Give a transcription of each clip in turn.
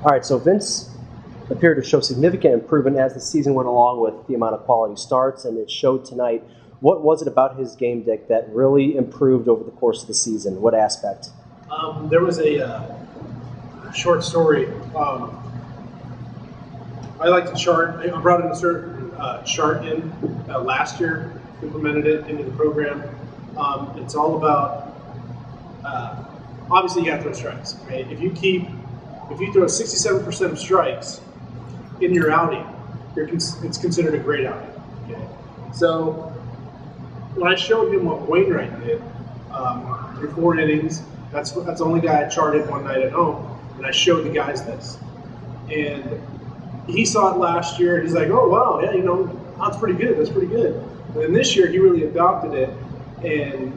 All right, so Vince appeared to show significant improvement as the season went along with the amount of quality starts, and it showed tonight. What was it about his game, Dick, that really improved over the course of the season? What aspect? There was a short story. I like to chart. I brought in a certain chart in last year, implemented it into the program. It's all about, obviously you got to throw strikes, right? If you throw 67% of strikes in your outing, it's considered a great outing. Okay? So when I showed him what Wainwright did through 4 innings, that's the only guy I charted one night at home, and I showed the guys this. And he saw it last year, and he's like, oh, wow, yeah, that's pretty good, that's pretty good. And then this year, he really adopted it, and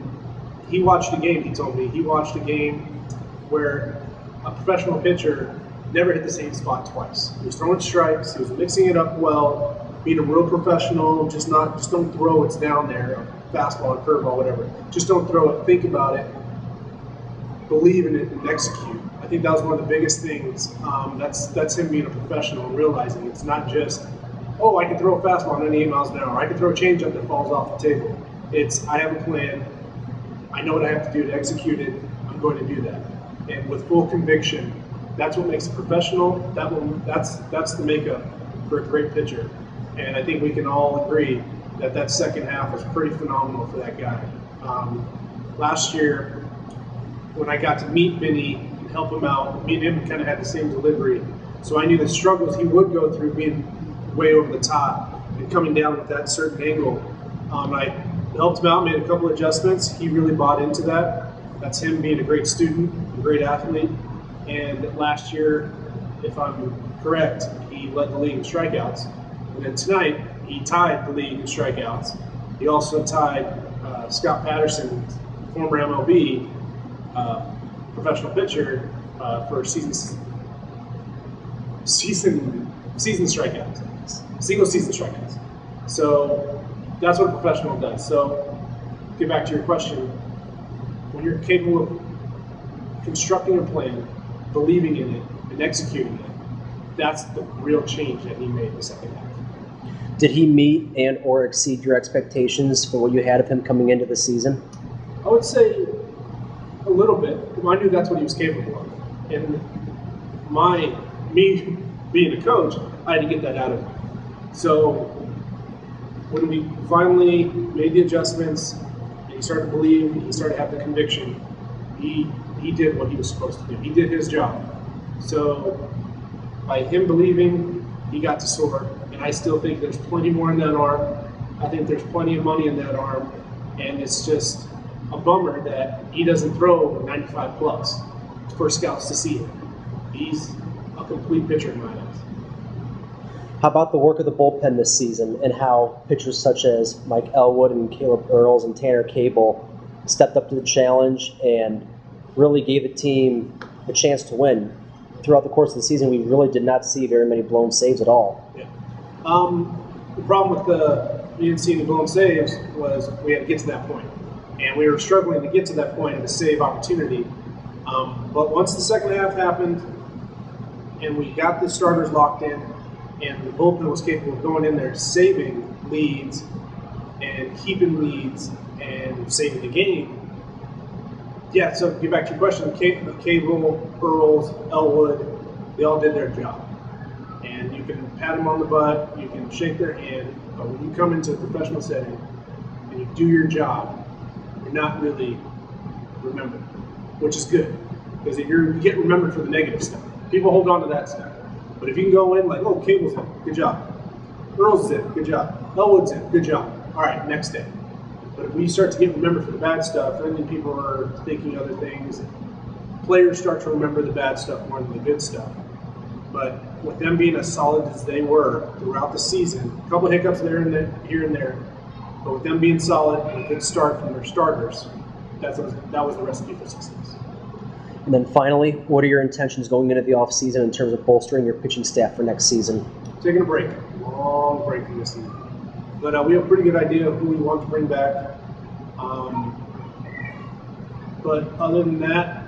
he watched a game, he told me. He watched a game where a professional pitcher never hit the same spot twice. He was throwing strikes, he was mixing it up well, being a real professional, just don't throw what's down there, fastball, a curveball, whatever. Just don't throw it, think about it, believe in it, and execute. I think that was one of the biggest things. That's him being a professional and realizing it's not just, oh, I can throw a fastball 98 miles an hour. I can throw a changeup that falls off the table. It's, I have a plan. I know what I have to do to execute it. I'm going to do that. And with full conviction, that's what makes a professional. That's the makeup for a great pitcher. And I think we can all agree that second half was pretty phenomenal for that guy. Last year, when I got to meet Vinny and help him out, me and him kind of had the same delivery. So I knew the struggles he would go through being way over the top and coming down with that certain angle. I helped him out, made a couple adjustments. He really bought into that. That's him being a great student, a great athlete. And last year, if I'm correct, he led the league in strikeouts. And then tonight, he tied the league in strikeouts. He also tied Scott Patterson, former MLB, professional pitcher, for season strikeouts, single season strikeouts. So that's what a professional does. So get back to your question. When you're capable of constructing a plan, believing in it, and executing it, that's the real change that he made in the second half. Did he meet and or exceed your expectations for what you had of him coming into the season? I would say a little bit. I knew that's what he was capable of. And me being a coach, I had to get that out of him. So when we finally made the adjustments and he started to believe, he started to have the conviction, he did what he was supposed to do. He did his job. So by him believing, he got to soar. And I still think there's plenty more in that arm. I think there's plenty of money in that arm. And it's just a bummer that he doesn't throw 95 plus for scouts to see it. He's a complete pitcher in my eyes. How about the work of the bullpen this season and how pitchers such as Mike Elwood and Caleb Earls and Tanner Cable stepped up to the challenge and really gave the team a chance to win? Throughout the course of the season, we really did not see very many blown saves at all. Yeah. The problem with we didn't see any blown saves was we had to get to that point. And we were struggling to get to that point of a save opportunity. But once the second half happened and we got the starters locked in and the bullpen was capable of going in there saving leads and keeping leads and saving the game, yeah, so get back to your question, Cable, Earls, Elwood, they all did their job. And you can pat them on the butt, you can shake their hand, but when you come into a professional setting and you do your job, you're not really remembered, which is good, because you get remembered for the negative stuff. People hold on to that stuff. But if you can go in like, oh, Cable's in, good job. Earl's in, good job. Elwood's in, good job. All right, next day. But if we start to get remembered for the bad stuff, then people are thinking other things. Players start to remember the bad stuff more than the good stuff. But with them being as solid as they were throughout the season, a couple hiccups here and there, but with them being solid and a good start from their starters, that was the recipe for success. And then finally, what are your intentions going into the offseason in terms of bolstering your pitching staff for next season? Taking a break, long break from this season. But we have a pretty good idea of who we want to bring back. But other than that,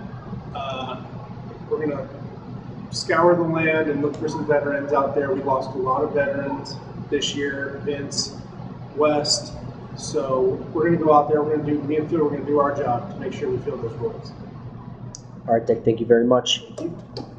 we're going to scour the land and look for some veterans out there. We lost a lot of veterans this year, Vince, West. So we're going to go out there. We're going to do me and Phil. We're going to do our job to make sure we fill those roles. All right, Dick. Thank you very much. Thank you.